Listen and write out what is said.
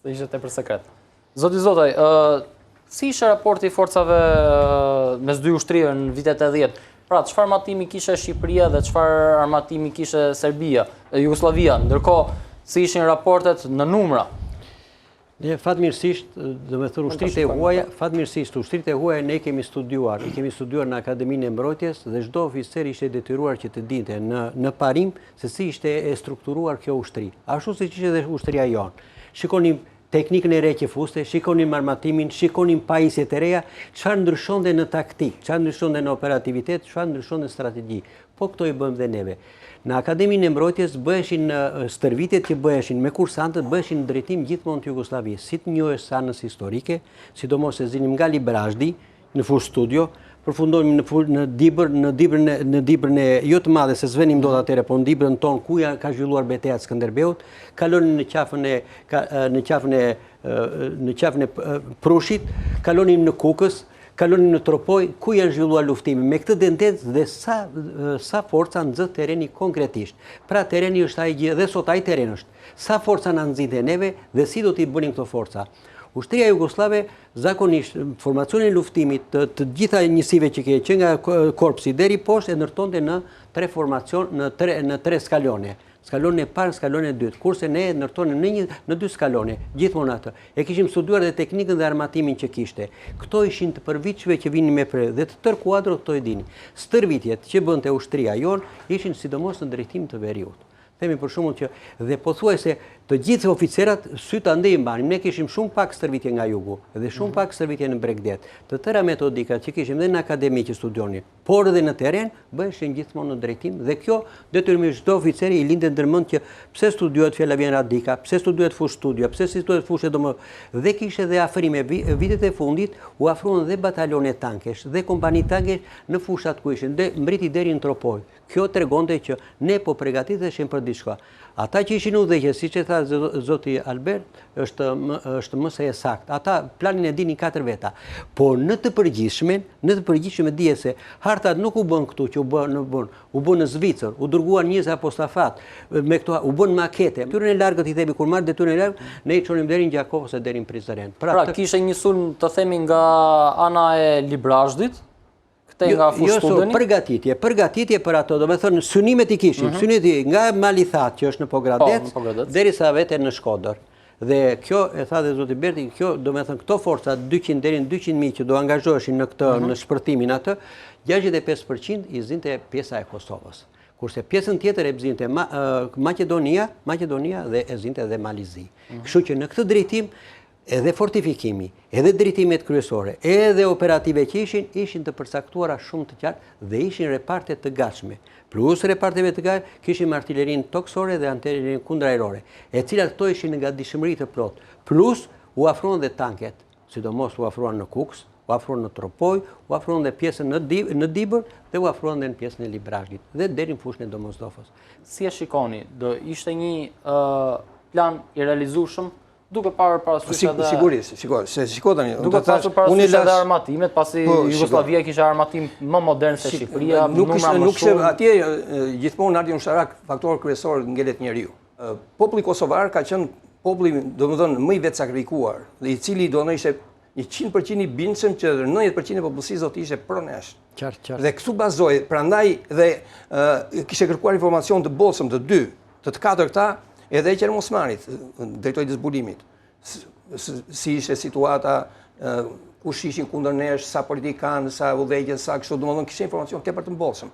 Do ishte tepër sekret. Zoti Zotaj, si ishte raporti i forcave mes dy ushtrive në vitet e 10? Pra, çfarë armatimi kishte Shqipëria dhe çfarë armatimi kishte Serbia, Jugosllavia, ndërkohë si ishin raportet në numra? Ne fatmirësisht, do të thënë ushtritë e huaja ne kemi studiuar në Akademinë e Mbrojtjes dhe çdo oficer ishte detyruar që të dinte në parim se si ishte e strukturuar kjo ushtri. Ashtu siç ishte dhe ushtria jonë. Shikonim teknikën e re që fuste, shikonim armatimin, shikonim pajisjet e reja, çfarë ndryshonte në taktik, çfarë ndryshonte në operativitet, çfarë ndryshonte në strategji. Po këto i bëjmë dhe neve. Në Akademinë e Mbrojtjes bëheshin stërvitjet që bëheshin me kursantët, bëheshin në drejtim gjithmonë të Jugosllavisë, si të njohësh anës historike, sidomos e zinim nga Librazhdi në fushë studio, përfundojmë në Dibrën e jo të madhe se s'venim dot atëre, po në Dibrën tonë ku ka zhvilluar betejë e Skënderbeut, kalonim në qafën e Prushit, kalonim në Kukës, kalonim në Tropoj, ku janë zhvilluar luftimi, me këtë tendencë dhe sa forca nxët tereni konkretisht. Pra tereni është ai gjë dhe sot ai teren është. Sa forca na nxite neve dhe si do t'i bënim këto forca. Ushtria jugoslave zakonisht formacionin e luftimit të gjitha njësive që ke që nga korpsi deri poshtë e ndërtonte në tre formacion, në tre skalone. Skalone e parë, skalone e dytë, kurse ne ndërtonim në dy skalone, gjithmonë atë. E kishim studiuar dhe teknikën dhe armatimin që kishte. Këto ishin të përvitshme që vinin me pre dhe të tërë kuadro këto e dini. Stërvitjet që bënte ushtria jonë ishin sidomos në drejtim të veriut. Themi për shembull që dhe pothuajse të gjithë oficerat syt andej mbanin. Ne kishim shumë pak stërvitje nga jugu dhe shumë pak stërvitje në Bregdet. Të tëra metodikat që kishim dhe në akademi që studionin, por edhe në teren bëheshin gjithmonë në drejtim dhe kjo detyrimisht çdo oficeri i lindte ndërmend që pse studiohet fjala vjen radika, pse studiohet fushë studio, pse studiohet fushë dhe kishte dhe afrime vitet e fundit u afruan dhe batalione tankesh dhe kompani tankesh në fushat ku ishin dhe mbriti deri në Tropoj. Kjo tregonte që ne po përgatiteshim për diçka. Ata që ishin udhëheqës, siç e tha zoti Albert, është më se saktë. Ata planin e dinin 4 veta. Po në të përgjithshme dihet se hartat nuk u bën këtu që u bën në Zvicër, u dërguan njerëz apostafat, me këto u bën makete. Detyrën e largët i themi kur marr detyrën e largët, ne i çonim deri në Gjakov ose deri në Prizren. Pra kishte një sulm të themi nga ana e Librazhdit. Përgatitje për ato, do me thënë, synimet i kishim, synimet nga Malithat, që është në Pogradec, derisa vete në Shkodër. Dhe kjo, e tha dhe zoti Berti, kjo, do me thënë, këto forca, 200 deri në 200.000 që do angazhoheshin në shpërtimin atë, 65% i zinte pjesa e Kosovës. Kurse pjesën tjetër e zinte Macedonia dhe e zinte edhe Malizi. Kështu që në këtë drejtim, edhe fortifikimi, edhe drejtimet kryesore, edhe operative që ishin të përcaktuara shumë të qartë dhe ishin reparte të gatshme. Plus reparteve të gatshme, kishim artillerinë toksore dhe artillerinë kundërajrore, e cilat këto ishin nga dishmëri të plotë. Plus u afruan dhe tanket, sidomos u afruan në Kuks, u afruan në Tropoj, u afruan dhe pjesën në Dibër dhe u afruan dhe në pjesën e Librazhdit dhe deri në fushën e Domosdovës. Si e shikoni, do ishte një plan i realizueshëm duke parë parasysh edhe sigurisht, tani. Duke pasur parasysh edhe armatimet, pasi Jugosllavia kishte armatim më modern se Shqipëria, numra më shumë. Atje gjithmonë ardhi ushtarak faktor kryesor ngelet njeriu. Populli kosovar ka qenë populli, domethënë, më i vetë sakrifikuar, dhe i cili do të ishte 100% i bindshëm që 90% e popullsisë do të ishte pronesh. Qartë. Dhe këtu bazoi, prandaj dhe kishte kërkuar informacion të bollshëm të dy, të katër këta, edhe e Qermosmanit, drejtori i zbulimit. Si ishte situata, kush ishin kundër nesh, sa politikanë, sa udhëheqës, sa kështu, domethënë kishte informacion tepër të mbollshëm.